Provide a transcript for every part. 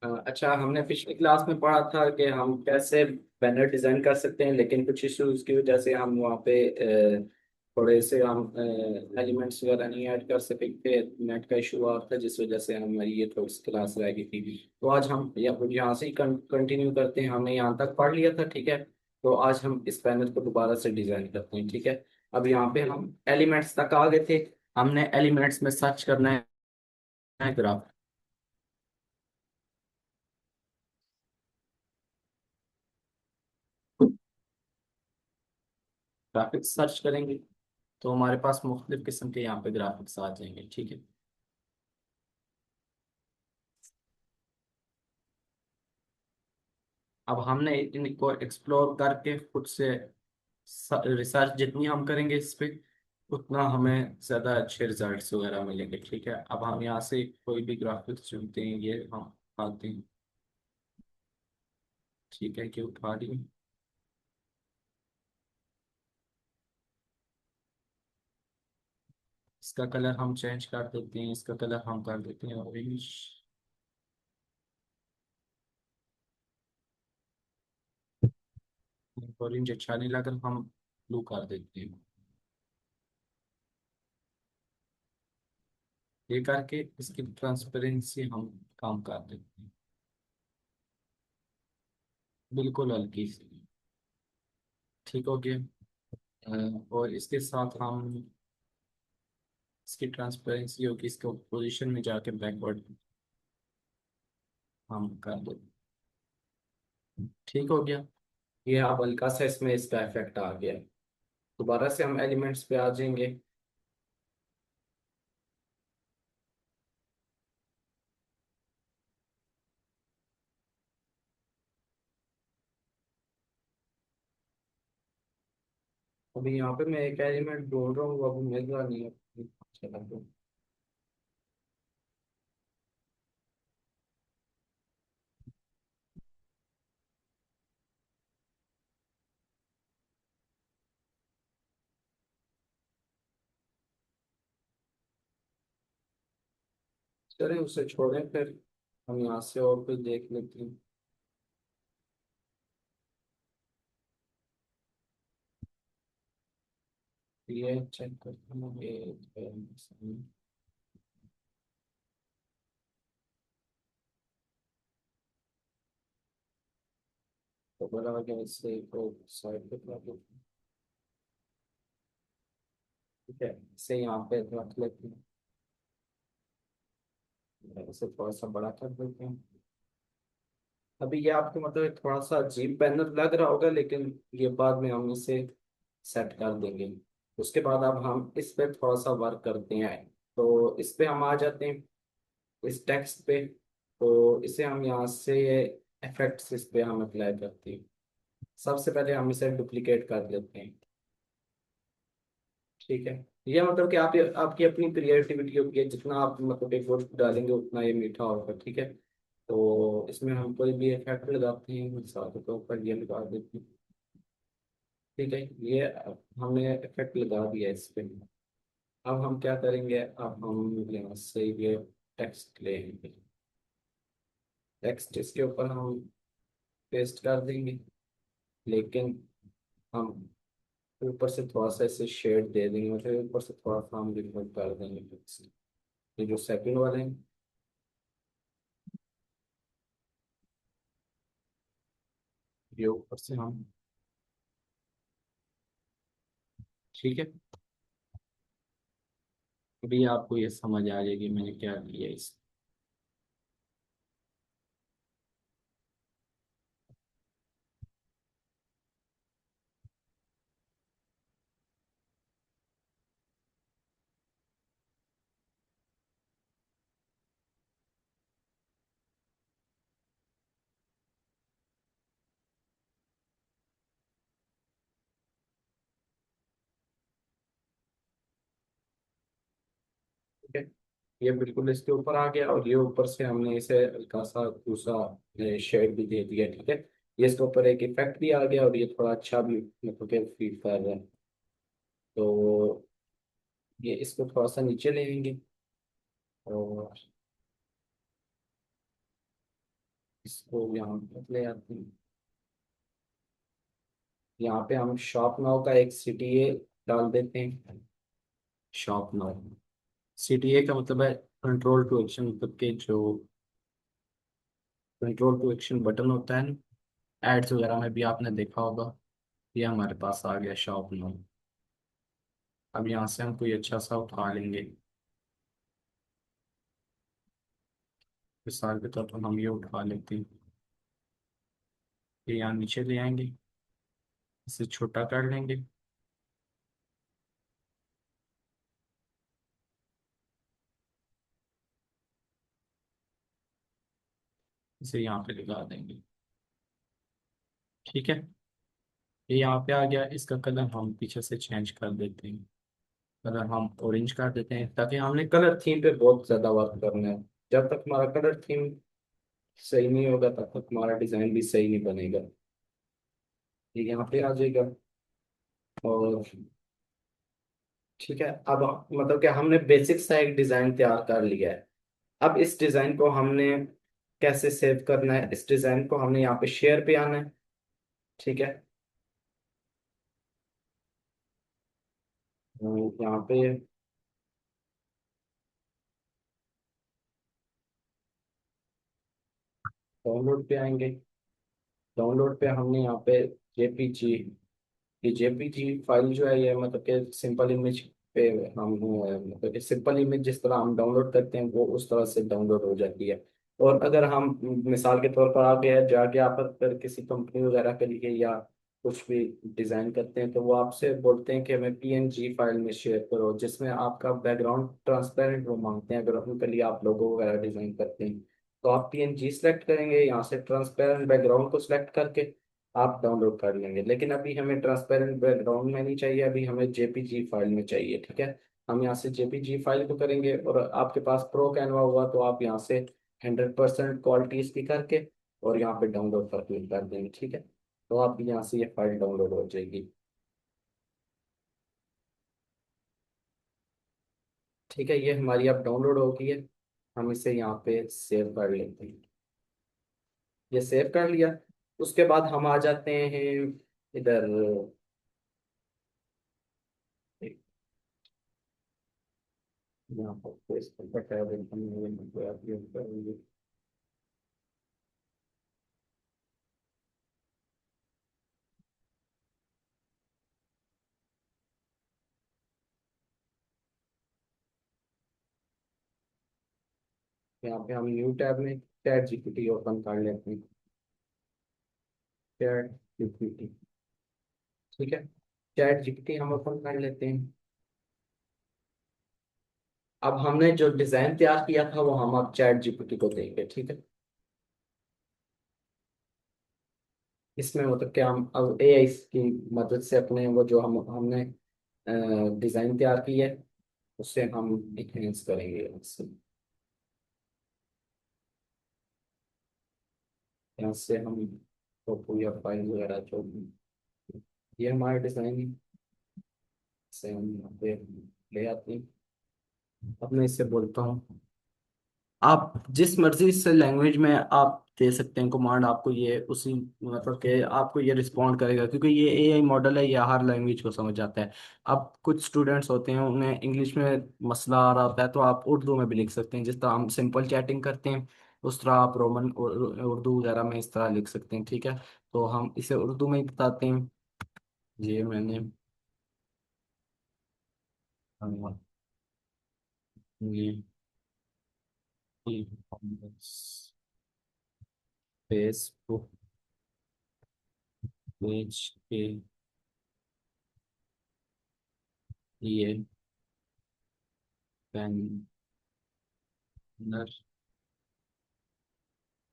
अच्छा, हमने पिछली क्लास में पढ़ा था कि हम कैसे बैनर डिजाइन कर सकते हैं, लेकिन कुछ इश्यूज की वजह से हम वहाँ पे थोड़े से हम एलिमेंट्स वगैरह नहीं ऐड कर सके थे। नेट का इशू आ था, जिस वजह से हमारी ये थोड़ी सी क्लास रह गई थी। तो आज हम यहाँ से ही कंटिन्यू करते हैं। हमने यहाँ तक पढ़ लिया था, ठीक है। तो आज हम इस पैनल को दोबारा से डिजाइन करते हैं, ठीक है। अब यहाँ पे हम एलिमेंट्स तक आ गए थे। हमने एलिमेंट्स में सर्च करना है ग्राफ। ग्राफिक्स सर्च करेंगे तो हमारे पास मुख्तलिफ किस्म के यहाँ पे ग्राफिक्स आ जाएंगे, ठीक है। अब हमने इनको एक्सप्लोर करके खुद से रिसर्च जितनी हम करेंगे इस पे, उतना हमें ज़्यादा अच्छे रिजल्ट्स वगैरह मिलेंगे, ठीक है। अब हम यहाँ से कोई भी ग्राफिक्स चुनते हैं, ये हम आते हैं, ठीक है, कि उठा ली। इसका कलर हम चेंज कर देते हैं, इसका कलर हम कर देते हैं ऑरेंज। ऑरेंज अच्छा नहीं लगा, हम ब्लू कर देते हैं। ये करके इसकी ट्रांसपेरेंसी हम कम कर देते हैं, बिल्कुल हल्की सी। ठीक हो गया। और इसके साथ हम इसकी ट्रांसपेरेंसी होगी, इसको पोजीशन में जाके बैकवर्ड हम कर दो। ठीक हो गया। ये अब हल्का सा इसमें इसका इफेक्ट आ गया। दोबारा से हम एलिमेंट्स पे आ जाएंगे। अभी यहाँ पे मैं एक एलिमेंट ढूंढ रहा हूँ, अभी मिल रहा नहीं है। चला तो चलें, उसे छोड़ें फिर। हम यहाँ से और कुछ देख लेते हैं। ये चेक करते हैं, ये तो बड़ा हो गया, इससे को साइड पे कर देते हैं। ठीक है, इसे यहाँ पे रख लेते हैं, इसे थोड़ा सा बड़ा कर देते हैं। अभी ये आपको मतलब थोड़ा सा अजीब बैनर लग रहा होगा, लेकिन ये बाद में हम इसे सेट कर देंगे। उसके बाद अब हम इस पे थोड़ा सा वर्क करते हैं। तो इस पे हम आ जाते हैं, इस टेक्स्ट पे। तो इसे हम यहाँ से इफेक्ट्स इस पे हम अप्लाई करते हैं। सबसे पहले हम इसे डुप्लीकेट कर लेते हैं, ठीक है। ये मतलब कि आप आपकी अपनी क्रिएटिविटी होगी, जितना आप मतलब एक वर्ड डालेंगे उतना ये मीठा होगा, ठीक है। तो इसमें हम कोई भी इफेक्ट लगाते हैं, मिसाल के तौर पर ये लगा देते हैं, ठीक है। ये हमने इफेक्ट लगा दिया इस पे। अब हम क्या करेंगे, अब हम यहाँ से ये टेक्स्ट लेंगे। टेक्स्ट इसके ऊपर हम पेस्ट कर देंगे, लेकिन हम ऊपर से थोड़ा सा इसे शेड दे देंगे, मतलब ऊपर से थोड़ा सा हम रिमूव कर देंगे text। ये जो सेकंड वाले हैं, ये ऊपर से हम, ठीक है। अभी आपको ये समझ आ जाएगी मैंने क्या किया इस। ठीक है, ये बिल्कुल इसके ऊपर आ गया, और ये ऊपर से हमने इसे हल्का सा दूसरा शेड भी दे दिया, ठीक है। ये इसके ऊपर एक इफेक्ट भी आ गया, और ये थोड़ा अच्छा भी मतलब कि फील कर रहा है। तो ये इसको थोड़ा सा नीचे ले लेंगे, और इसको यहाँ पर ले आते हैं। यहाँ पे हम शॉप नाउ का एक सीटीए डाल देते हैं। शॉप नाउ, सीटीए का मतलब है कंट्रोल टू एक्शन, मतलब के जो कंट्रोल टू एक्शन बटन होता है ना, एड्स वगैरह में भी आपने देखा होगा। ये हमारे पास आ गया शॉप नाउ। अब यहाँ से हम कोई अच्छा सा उठा लेंगे। मिसाल के तौर पर हम ये उठा लेते हैं। ये यहाँ नीचे ले आएंगे, इसे छोटा कर लेंगे। इसे यहाँ पे लगा देंगे। ठीक है, ये यहाँ पे आ गया। इसका कलर हम पीछे से चेंज कर देते हैं। कलर हम ऑरेंज कर देते हैं, ताकि हमने कलर थीम पे बहुत ज्यादा वर्क करना है। जब तक हमारा कलर थीम सही नहीं होगा तब तक हमारा डिजाइन भी सही नहीं बनेगा। ये यहाँ पे आ जाएगा। और ठीक है, अब मतलब कि हमने बेसिक सा एक डिजाइन तैयार कर लिया है। अब इस डिजाइन को हमने कैसे सेव करना है, इस डिजाइन को हमने यहाँ पे शेयर पे आना है। ठीक है, यहाँ पे डाउनलोड पे आएंगे। डाउनलोड पे हमने यहाँ पे जेपीजी, ये जेपीजी फाइल जो है, ये मतलब कि सिंपल इमेज पे हम मतलब कि सिंपल इमेज जिस तरह हम डाउनलोड करते हैं वो उस तरह से डाउनलोड हो जाती है। और अगर हम मिसाल के तौर पर आगे जाके आप अगर किसी कंपनी वगैरह के लिए या कुछ भी डिजाइन करते हैं, तो वो आपसे बोलते हैं कि हमें पीएनजी फाइल में शेयर करो, जिसमें आपका बैकग्राउंड ट्रांसपेरेंट वो मांगते हैं अगर उनके लिए आप लोगो वगैरह डिजाइन करते हैं। तो आप पीएनजी सेलेक्ट करेंगे, यहाँ से ट्रांसपेरेंट बैकग्राउंड को सिलेक्ट करके आप डाउनलोड कर लेंगे। लेकिन अभी हमें ट्रांसपेरेंट बैकग्राउंड में नहीं चाहिए, अभी हमें जेपीजी फाइल में चाहिए। ठीक है, हम यहाँ से जेपीजी फाइल को करेंगे, और आपके पास प्रो कैनवा हुआ तो आप यहाँ से 100% क्वालिटी इसकी करके और यहाँ पे डाउनलोड पर क्लिक कर देंगे। ठीक है, तो आप यहाँ से ये फाइल डाउनलोड हो जाएगी। ठीक है, ये हमारी अब डाउनलोड हो गई है। हम इसे यहाँ पे सेव कर लेते हैं। ये सेव कर लिया। उसके बाद हम आ जाते हैं इधर। यहाँ पर पेस्ट पर टैब एकदम ये मतलब आप यूज करेंगे। यहाँ पे हम न्यू टैब में चैट जीपीटी ओपन कर लेते हैं। चैट जीपीटी, ठीक है, चैट जीपीटी हम ओपन कर लेते हैं। अब हमने जो डिजाइन तैयार किया था वो हम अब चैट जीपीटी को देंगे। ठीक है, इसमें मतलब क्या हम अब एआई की मदद से अपने वो जो हमने डिजाइन तैयार की है उससे हम इनहेंस करेंगे इससे। यहाँ से हम फोटो या फाइल वगैरह जो भी, ये हमारा डिजाइन है, इसे हम यहाँ पे ले आते हैं। अब मैं इससे बोलता हूँ, आप जिस मर्जी से लैंग्वेज में आप दे सकते हैं कमांड, आपको ये उसी मतलब कि आपको ये रिस्पॉन्ड करेगा, क्योंकि ये एआई मॉडल है, ये हर लैंग्वेज को समझ जाता है। अब कुछ स्टूडेंट्स होते हैं उन्हें इंग्लिश में मसला आ रहा होता है, तो आप उर्दू में भी लिख सकते हैं। जिस तरह हम सिंपल चैटिंग करते हैं उस तरह आप रोमन उर्दू वगैरह में इस तरह लिख सकते हैं। ठीक है, तो हम इसे उर्दू में ही बताते हैं। ये मैंने ये फेसबुक पेज के लिए बैनर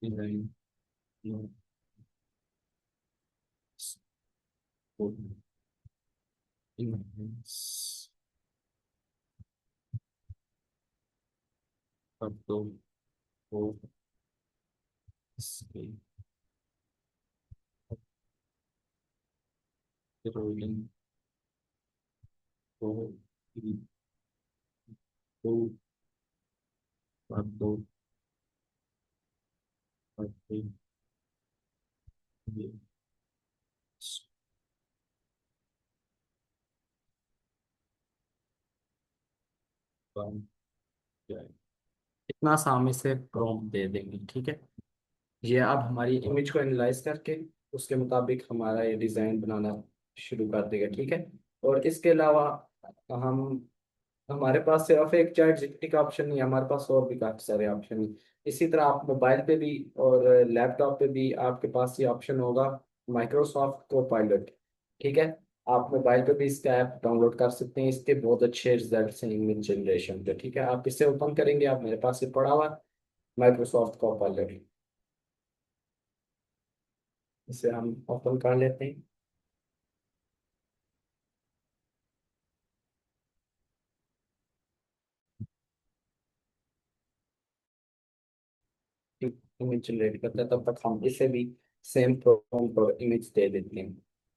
डिजाइन इन्हेंस कर दो, वो इसके रोलिंग को दो कर दो, कर दो। जी। इतना सा हम इसे प्रॉम्प्ट दे देंगे, ठीक है। ये अब हमारी इमेज को एनालाइज करके उसके मुताबिक हमारा ये डिज़ाइन बनाना शुरू कर देगा, ठीक है। और इसके अलावा हम हमारे पास सिर्फ एक चैट जीपीटी का ऑप्शन नहीं है, हमारे पास और भी काफी सारे ऑप्शन हैं। इसी तरह आप मोबाइल पे भी और लैपटॉप पे भी आपके पास ये ऑप्शन होगा, माइक्रोसॉफ्ट को पायलट, ठीक है। आप मोबाइल पे भी इसका ऐप डाउनलोड कर सकते हैं, इसके बहुत अच्छे रिजल्ट्स हैं इमेज जनरेशन पे, ठीक है। आप इसे ओपन करेंगे, आप मेरे पास ये पड़ा हुआ माइक्रोसॉफ्ट को पायलट, इसे हम ओपन कर लेते हैं। इमेज जनरेट करते हैं, तब तक हम इसे भी सेम प्रॉम्प्ट और इमेज दे देते हैं,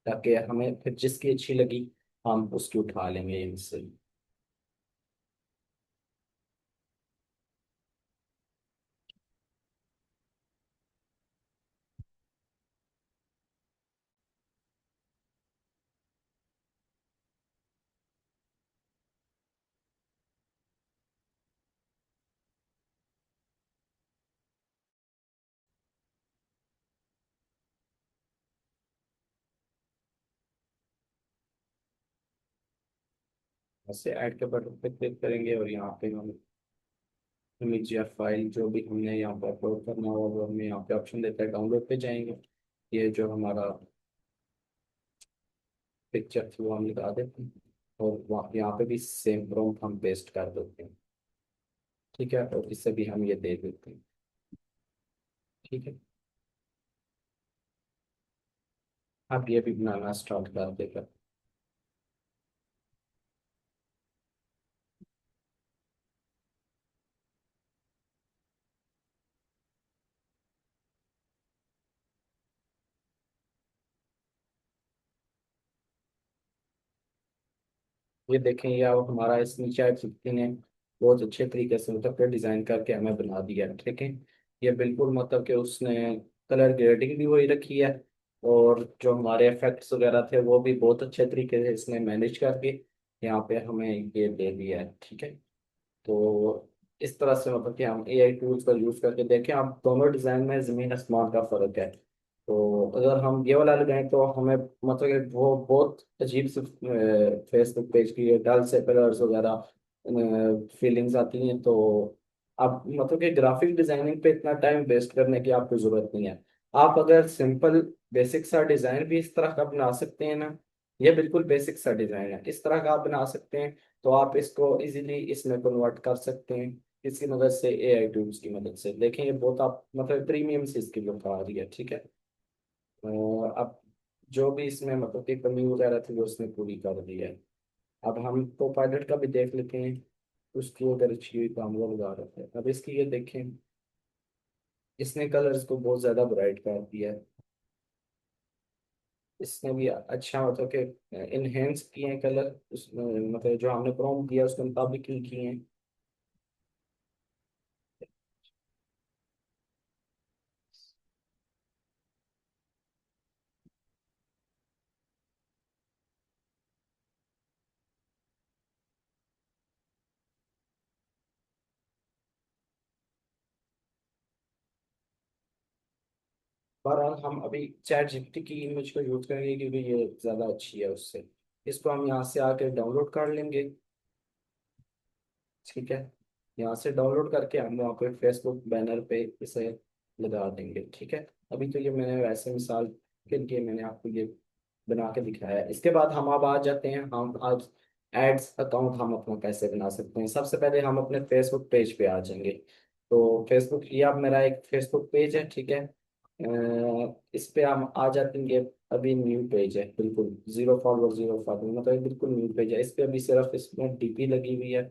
ताकि हमें फिर जिसकी अच्छी लगी हम उसकी उठा लेंगे इनसे। ऐसे ऐड के बटन पे क्लिक करेंगे और यहाँ पे हम इमेज या फाइल जो भी हमने यहाँ पे अपलोड करना होगा वो हमें यहाँ पे ऑप्शन देता है, डाउनलोड पे जाएंगे। ये जो हमारा पिक्चर थी वो हम लगा देते हैं, और वहाँ यहाँ पे भी सेम प्रॉम्प्ट हम पेस्ट कर देते हैं, ठीक है। और इससे भी हम ये दे देते हैं, ठीक है। अब ये भी बनाना स्टार्ट कर देगा। ये देखें, ये अब हमारा इसमें चैट जीपीटी ने बहुत अच्छे तरीके से मतलब के डिजाइन करके हमें बना दिया है, ठीक है। ये बिल्कुल मतलब कि उसने कलर ग्रेडिंग भी वही रखी है, और जो हमारे इफेक्ट्स वगैरह थे वो भी बहुत अच्छे तरीके से इसने मैनेज करके यहाँ पे हमें ये दे दिया है, ठीक है। तो इस तरह से मतलब कि हम एआई टूल्स का यूज करके देखें, आप दोनों डिजाइन में जमीन आसमान का फर्क है। तो अगर हम ये वाला लगाएं तो हमें मतलब कि वो बहुत अजीब से फेसबुक पेज की डल से कलर्स वगैरह फीलिंग्स आती हैं। तो आप मतलब कि ग्राफिक डिजाइनिंग पे इतना टाइम वेस्ट करने की आपको जरूरत नहीं है। आप अगर सिंपल बेसिक सा डिजाइन भी इस तरह का बना सकते हैं ना, ये बिल्कुल बेसिक सा डिजाइन है, इस तरह का आप बना सकते हैं। तो आप इसको इजीली इसमें कन्वर्ट कर सकते हैं, इसकी मदद से एआई टूल्स की मदद से। देखें ये बहुत आप मतलब प्रीमियम से इसकी लुक आ रही है, ठीक है। अब जो भी इसमें मतलब कि कमी वगैरह थी वो उसने पूरी कर दी है। अब हम को पायलट का भी देख लेते हैं, उसकी अगर अच्छी हुई तो हम वो लगा रहे थे। अब इसकी ये देखें, इसने कलर्स को बहुत ज्यादा ब्राइट कर दिया है, इसने भी अच्छा मतलब कि इनहेंस किए हैं कलर, उसमें मतलब जो हमने प्रॉम्प्ट दिया उसके मुताबिक ही किए हैं। बहरहाल हम अभी चैट जीपीटी की इमेज को यूज करेंगे क्योंकि ये ज़्यादा अच्छी है उससे। इसको हम यहाँ से आके डाउनलोड कर लेंगे, ठीक है। यहाँ से डाउनलोड करके हम वहाँ पे फेसबुक बैनर पे इसे लगा देंगे, ठीक है। अभी तो ये मैंने वैसे मिसाल के लिए मैंने आपको ये बना के दिखाया है। इसके बाद हम अब आ जाते हैं, हम आज एड्स अकाउंट हम अपना कैसे बना सकते हैं। सबसे पहले हम अपने फेसबुक पेज पे आ जाएंगे। तो फेसबुक, ये अब मेरा एक फेसबुक पेज है, ठीक है। इस पे हम आ जाते हैं, ये अभी न्यू पेज है, बिल्कुल जीरो फॉलोवर जीरो फॉलोवर, मतलब ये बिल्कुल न्यू पेज है। इस पे अभी सिर्फ इसमें डीपी लगी हुई है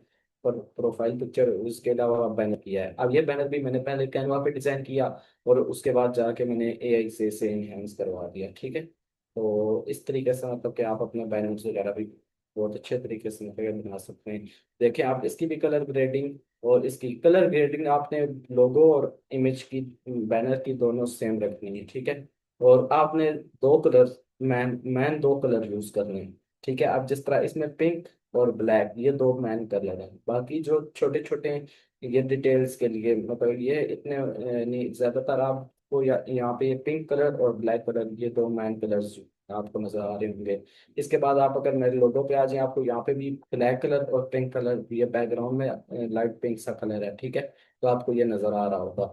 और प्रोफाइल पिक्चर, उसके अलावा बैनर किया है। अब ये बैनर भी मैंने पहले कैनवा पे डिजाइन किया और उसके बाद जाके मैंने एआई से इसे इनहेंस करवा दिया, ठीक है। तो इस तरीके से मतलब कि आप अपने बैनर्स वगैरह भी बहुत अच्छे तरीके से मतलब बना सकते हैं। देखिए आप इसकी भी कलर ग्रेडिंग, और इसकी कलर ग्रेडिंग आपने लोगो और इमेज की बैनर की दोनों सेम रखनी है, ठीक है। और आपने दो कलर, मैन मैन दो कलर यूज करने हैं। ठीक है, अब जिस तरह इसमें पिंक और ब्लैक, ये दो मैन कलर हैं। बाकी जो छोटे छोटे ये डिटेल्स के लिए, मतलब ये इतने नहीं, ज्यादातर आपको यहाँ पे ये पिंक कलर और ब्लैक कलर, ये दो मैन कलर्स आपको नजर आ रहे होंगे। इसके बाद आप अगर मेरे लोगो पे आ जाए, आपको यहाँ पे भी ब्लैक कलर और पिंक कलर, ये बैकग्राउंड में लाइट पिंक सा कलर है। ठीक है, तो आपको ये नजर आ रहा होगा।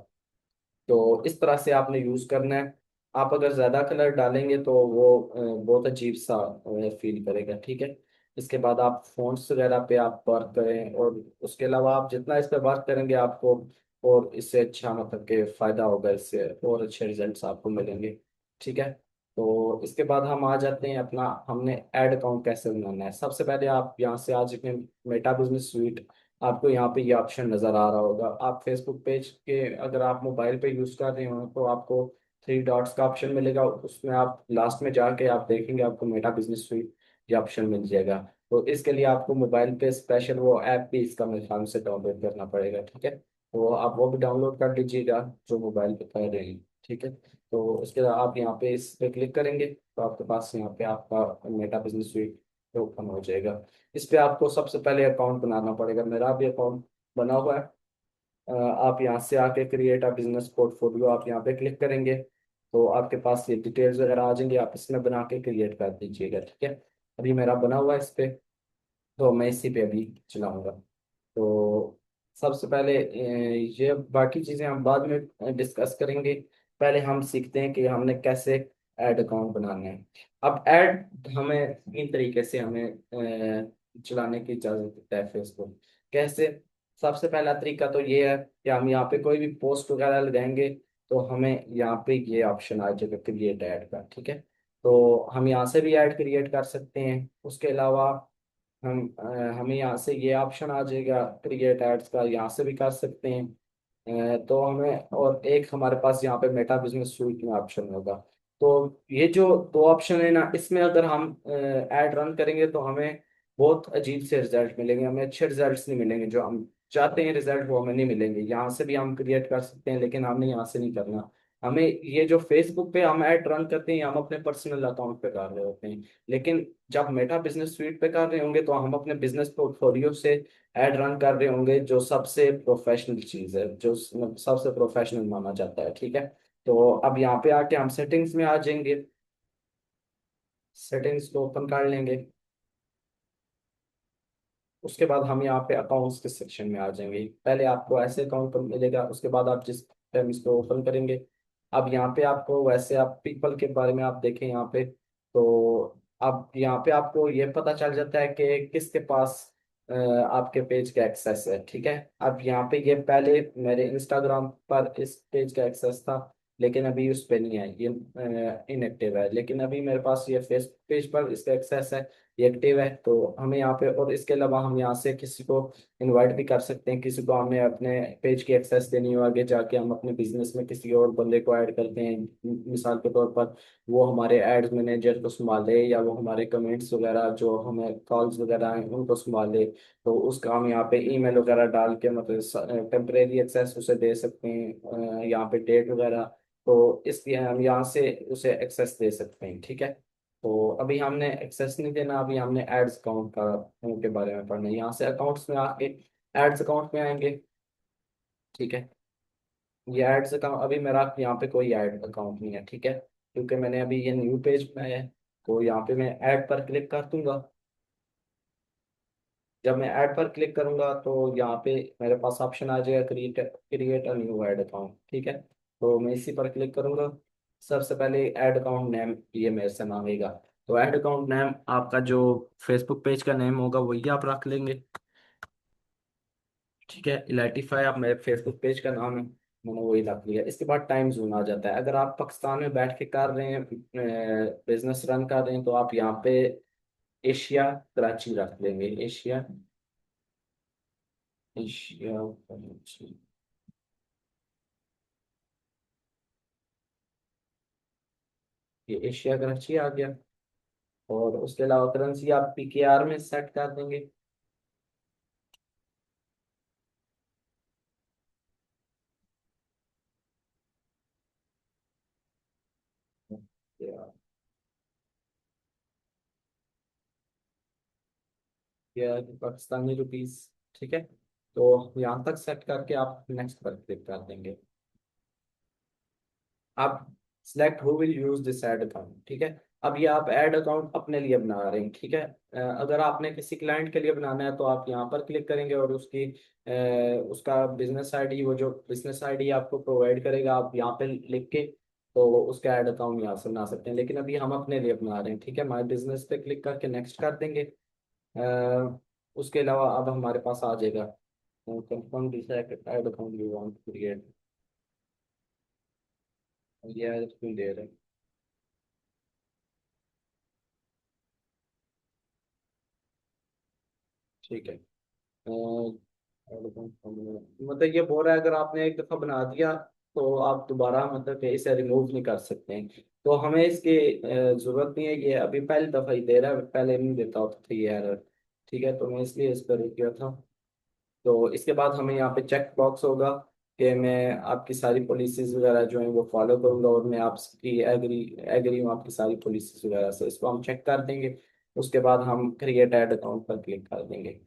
तो इस तरह से आपने यूज करना है। आप अगर ज्यादा कलर डालेंगे तो वो बहुत अजीब सा फील करेगा। ठीक है, इसके बाद आप फोन्ट्स वगैरह पे आप वर्क करें, और उसके अलावा आप जितना इस पे वर्क करेंगे आपको और इससे अच्छा, मतलब कि फायदा होगा, इससे और अच्छे रिजल्ट्स आपको मिलेंगे। ठीक है, तो इसके बाद हम आ जाते हैं अपना, हमने ऐड अकाउंट कैसे बनाना है। सबसे पहले आप यहाँ से आ चुके हैं मेटा बिजनेस स्वीट। आपको यहाँ पे ये ऑप्शन नज़र आ रहा होगा। आप फेसबुक पेज के अगर आप मोबाइल पे यूज़ कर रहे हो तो आपको थ्री डॉट्स का ऑप्शन मिलेगा, उसमें आप लास्ट में जाके आप देखेंगे आपको मेटा बिजनेस सुइट ये ऑप्शन मिल जाएगा। तो इसके लिए आपको मोबाइल पे स्पेशल वो ऐप भी इसका मेरे ख्याल से डाउनलोड करना पड़ेगा। ठीक है, तो आप वो भी डाउनलोड कर लीजिएगा जो मोबाइल पे कर रहे हैं। ठीक है, तो उसके बाद आप यहाँ पे इस पे क्लिक करेंगे तो आपके पास यहाँ पे आपका मेटा बिजनेस सुइट ओपन हो जाएगा। इस पे आपको सबसे पहले अकाउंट बनाना पड़ेगा। मेरा भी अकाउंट बना हुआ है। आप यहाँ से आके क्रिएट अ बिजनेस पोर्टफोलियो आप यहाँ पे क्लिक करेंगे तो आपके पास ये डिटेल्स वगैरह आ जाएंगे, आप इसमें बना के क्रिएट कर दीजिएगा। ठीक है, अभी मेरा बना हुआ है इस पे, तो मैं इसी पे अभी चलाऊंगा। तो सबसे पहले ये बाकी चीज़ें हम बाद में डिस्कस करेंगे। पहले हम सीखते हैं कि हमने कैसे ऐड अकाउंट बनाना है। अब ऐड हमें तीन तरीके से हमें चलाने की इजाज़त देता है फेसबुक। कैसे? सबसे पहला तरीका तो ये है कि हम यहाँ पे कोई भी पोस्ट वगैरह लगाएंगे तो हमें यहाँ पे ये ऑप्शन आ जाएगा क्रिएट ऐड का। ठीक है, तो हम यहाँ से भी ऐड क्रिएट कर सकते हैं। उसके अलावा हमें यहाँ से ये ऑप्शन आ जाएगा क्रिएट एड्स का, यहाँ से भी कर सकते हैं। तो हमें और एक हमारे पास यहाँ पे मेटा बिजनेस सूट में ऑप्शन होगा। तो ये जो दो ऑप्शन है ना, इसमें अगर हम ऐड रन करेंगे तो हमें बहुत अजीब से रिजल्ट मिलेंगे, हमें अच्छे रिजल्ट्स नहीं मिलेंगे। जो हम चाहते हैं रिजल्ट वो हमें नहीं मिलेंगे। यहाँ से भी हम क्रिएट कर सकते हैं लेकिन हमने यहाँ से नहीं करना। हमें ये जो फेसबुक पे हम ऐड रन करते हैं हम अपने पर्सनल अकाउंट पे कर रहे होते हैं, लेकिन जब मेटा बिजनेस स्वीट पे कर रहे होंगे तो हम अपने बिजनेस पोर्टफोलियो से ऐड रन कर रहे होंगे, जो सबसे प्रोफेशनल चीज है, जो सबसे प्रोफेशनल माना जाता है। ठीक है, तो अब यहाँ पे आके हम सेटिंग्स में आ जाएंगे, सेटिंग्स को ओपन कर लेंगे। उसके बाद हम यहाँ पे अकाउंट्स के सेक्शन में आ जाएंगे। पहले आपको ऐसे अकाउंट पर मिलेगा, उसके बाद आप जिस टाइम इसको ओपन करेंगे, अब यहाँ पे आपको वैसे आप पीपल के बारे में आप देखें यहाँ पे, तो अब यहाँ पे आपको ये पता चल जाता है कि किसके पास आपके पेज का एक्सेस है। ठीक है, अब यहाँ पे ये पहले मेरे इंस्टाग्राम पर इस पेज का एक्सेस था लेकिन अभी उस पे नहीं है, ये इनएक्टिव है। लेकिन अभी मेरे पास ये फेसबुक पेज पर इसका एक्सेस है, ये एक्टिव है। तो हमें यहाँ पे, और इसके अलावा हम यहाँ से किसी को इनवाइट भी कर सकते हैं, किसी को हमें अपने पेज की एक्सेस देनी हो आगे जाके, हम अपने बिजनेस में किसी और बंदे को ऐड करते हैं। मिसाल के तौर पर वो हमारे एड्स मैनेजर को संभाले, या वो हमारे कमेंट्स वगैरह जो हमें कॉल्स वगैरह हैं उनको संभाले। तो उसका हम यहाँ पे ईमेल वगैरह डाल के मतलब टेम्परेरी एक्सेस उसे दे सकते हैं, यहाँ पे डेट वगैरह। तो इसलिए हम यहाँ से उसे एक्सेस दे सकते हैं। ठीक है, तो अभी हमने एक्सेस नहीं देना, अभी हमने एड्स अकाउंट का के बारे में पढ़ना है। यहाँ से अकाउंट्स में आके एड्स अकाउंट में आएंगे। ठीक है, ये एड्स अकाउंट, अभी मेरा यहाँ पे कोई ऐड अकाउंट नहीं है। ठीक है, क्योंकि मैंने अभी ये न्यू पेज बनाया है। तो यहाँ पे मैं ऐड पर क्लिक कर दूंगा। जब मैं ऐड पर क्लिक करूंगा तो यहाँ पे मेरे पास ऑप्शन आ जाएगा create create a new add account. ठीक है, तो मैं इसी पर क्लिक करूंगा। सबसे पहले ऐड अकाउंट नेम ये मेरे से मांगेगा। तो ऐड अकाउंट नेम आपका जो फेसबुक पेज का नेम होगा वही आप रख लेंगे। ठीक है, इलाइटिफाई आप मेरे फेसबुक पेज का नाम है, मैंने वही रख लिया। इसके बाद टाइम जोन आ जाता है। अगर आप पाकिस्तान में बैठ के कर रहे हैं, बिजनेस रन कर रहे हैं, तो आप यहाँ पे एशिया कराची रख लेंगे। Asia, Asia Karachi. ये एशिया कराची आ गया। और उसके अलावा करेंसी आप पीकेआर में सेट कर देंगे। या या पाकिस्तानी रुपीस। ठीक है, तो यहाँ तक सेट करके आप नेक्स्ट पर क्लिक कर देंगे। आप select who will use this ad account. ठीक है, अब ये आप ऐड अकाउंट अपने लिए बना रहे हैं। ठीक है, अगर आपने किसी क्लाइंट के लिए बनाना है तो आप यहाँ पर क्लिक करेंगे और उसकी उसका बिजनेस आईडी, वो जो बिजनेस आईडी आपको प्रोवाइड करेगा, आप यहाँ पे लिख के तो उसका ऐड अकाउंट यहाँ से बना सकते हैं। लेकिन अभी हम अपने लिए बना रहे हैं। ठीक है, माई बिजनेस पे क्लिक करके नेक्स्ट कर देंगे। उसके अलावा अब हमारे पास आ जाएगा confirm this ad account you want to create. ये क्यों दे रहे हैं? ठीक है, मतलब ये बोल रहा है अगर आपने एक दफा बना दिया तो आप दोबारा मतलब कि इसे रिमूव नहीं कर सकते हैं। तो हमें इसकी जरूरत नहीं है, ये अभी पहली दफा ही दे रहा है, पहले नहीं देता होता था ये एरर। ठीक है, तो मैं इसलिए इस पर रुक गया था। तो इसके बाद हमें यहाँ पे चेक बॉक्स होगा कि मैं आपकी सारी पॉलिसीज वगैरह जो है वो फॉलो करूंगा और मैं आपकी एग्री एग्री हूँ आपकी सारी पॉलिसीज वगैरह से। इसको हम चेक कर देंगे। उसके बाद हम क्रिएट एड अकाउंट पर क्लिक कर देंगे।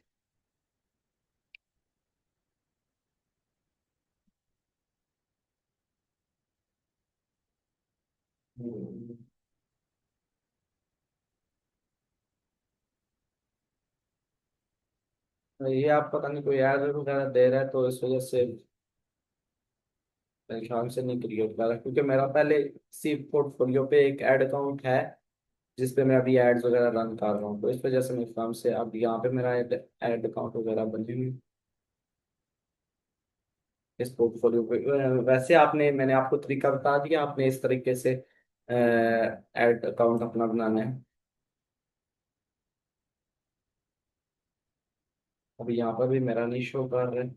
हम्म, ये आप पता नहीं कोई एरर वगैरह दे रहा है तो इस वजह से मेरे ख्याल से नहीं क्रिएट कर रहा, क्योंकि मेरा पहले सी पोर्टफोलियो पे एक ऐड अकाउंट है जिस पे मैं अभी एड्स वगैरह रन कर रहा हूँ, तो इस वजह से मेरे ख्याल से अब यहाँ पे मेरा ऐड अकाउंट वगैरह बनी हुई है इस पोर्टफोलियो पे। वैसे आपने मैंने आपको तरीका बता दिया, आपने इस तरीके से ऐड अकाउंट अपना बनाना है। अभी यहाँ पर भी मेरा नहीं शो कर रहा है,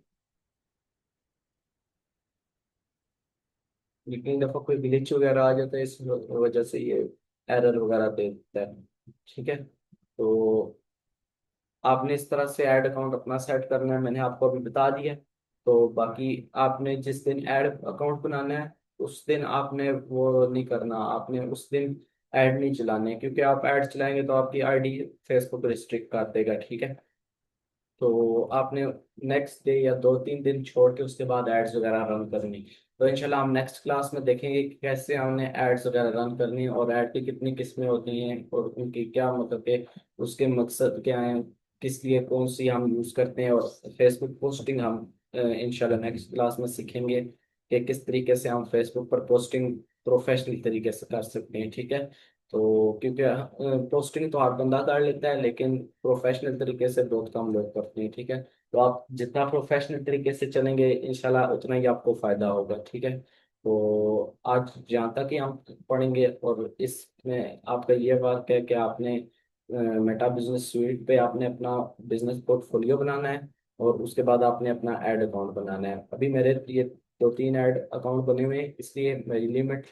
लेकिन दफा कोई ग्लिच वगैरह आ जाता है इस वजह से ये एरर वगैरह दे देता है। ठीक है, तो आपने इस तरह से ऐड अकाउंट अपना सेट करना है, मैंने आपको अभी बता दिया। तो बाकी आपने जिस दिन ऐड अकाउंट बनाना है उस दिन आपने वो नहीं करना, आपने उस दिन ऐड नहीं चलाने, क्योंकि आप ऐड चलाएंगे तो आपकी आईडी फेसबुक रिस्ट्रिक्ट कर देगा। ठीक है, तो आपने नेक्स्ट डे या 2-3 दिन छोड़ के उसके बाद एड्स वगैरह रन करनी। तो इंशाल्लाह हम नेक्स्ट क्लास में देखेंगे कि कैसे हमने एड्स वगैरह रन करनी है और ऐड की कितनी किस्में होती हैं और उनकी क्या मतलब के उसके मकसद क्या हैं, किस लिए कौन सी हम यूज़ करते हैं। और फेसबुक पोस्टिंग हम इंशाल्लाह नेक्स्ट क्लास में सीखेंगे कि किस तरीके से हम फेसबुक पर पोस्टिंग प्रोफेशनल तरीके से कर सकते हैं। ठीक है, तो क्योंकि पोस्टिंग तो हर बंदा कर लेता है लेकिन प्रोफेशनल तरीके से बहुत कम लोग करते हैं। ठीक है, तो आप जितना प्रोफेशनल तरीके से चलेंगे इंशाल्लाह उतना ही आपको फायदा होगा। ठीक है, तो आज जहाँ तक ही हम पढ़ेंगे और इसमें आपका ये वर्क है कि आपने मेटा बिजनेस स्वीट पे आपने अपना बिजनेस पोर्टफोलियो बनाना है और उसके बाद आपने अपना ऐड अकाउंट बनाना है। अभी मेरे ये 2-3 ऐड अकाउंट बने हुए हैं, इसलिए मेरी लिमिट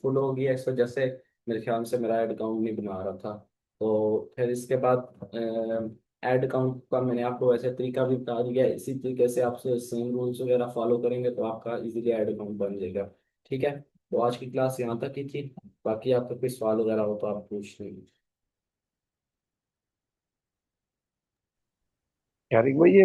फुल हो गई है, इस वजह से मेरे ख्याल से मेरा ऐड अकाउंट नहीं बना रहा था। तो फिर इसके बाद ऐड अकाउंट का मैंने आपको वैसे तरीका भी बता दिया है, इसी तरीके से आप सेम रूल्स वगैरह फॉलो करेंगे तो आपका इजीली ऐड अकाउंट बन जाएगा। ठीक है, तो आज की क्लास यहाँ तक ही थी, बाकी आपका कोई सवाल वगैरह हो तो आप पूछ लेंगे। यार वो ये